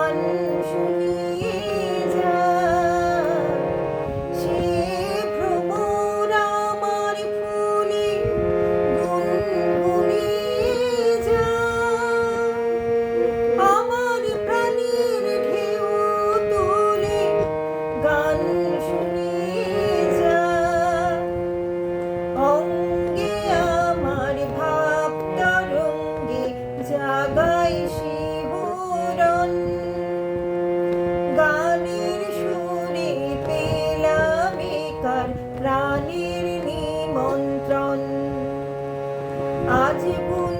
গান শুনিয়ে যায় সে ভ্রমর আমার ফুলে গুনগুনিয়ে যায় আমার প্রাণের ঢেউ তোলে গান শুনিয়ে যায় অঙ্গে আমার ভাব তরঙ্গে জাগায় শিহরণ গানের সুরে পেলাম একার প্রাণের নিমন্ত্রণ আজ গুন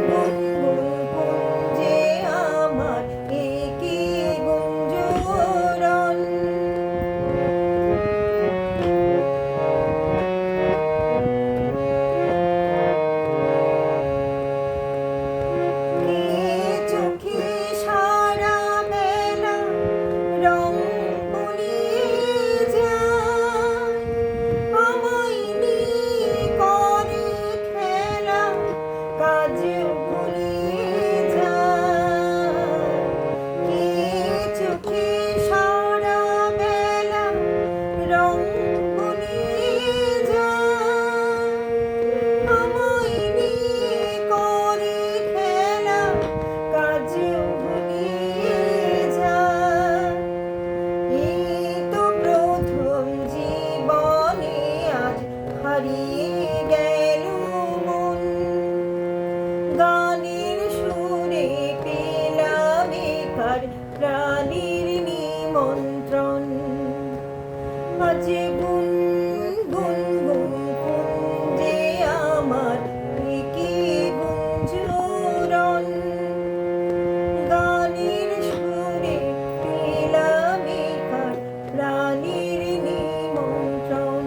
গুন গুন কুঞ্জে আমার একি গুঞ্জরণ চোখে সারা বেলা রং বলিয়ে যায় আমায় নিয়ে করে খেলা কাজ ভুলিয়ে যায় চোখে সারা বেলা রং বলিয়ে যায় আমায় নিয়ে করে খেলা কাজ ভুলিয়ে যায় এই তো প্রথম জীবনে আজ হারিয়ে গেল মন গানের সুরে পেলাম একার প্রাণীর নিমন্ত্রণ আজ গুন গুন গুন কুঞ্জে আমার একি গুঞ্জরণ গানের সুরে পেলাম একার প্রাণীর নিমন্ত্রণ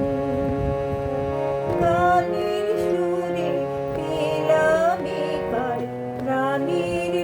গানের সুরে পেলাম একার প্রাণীর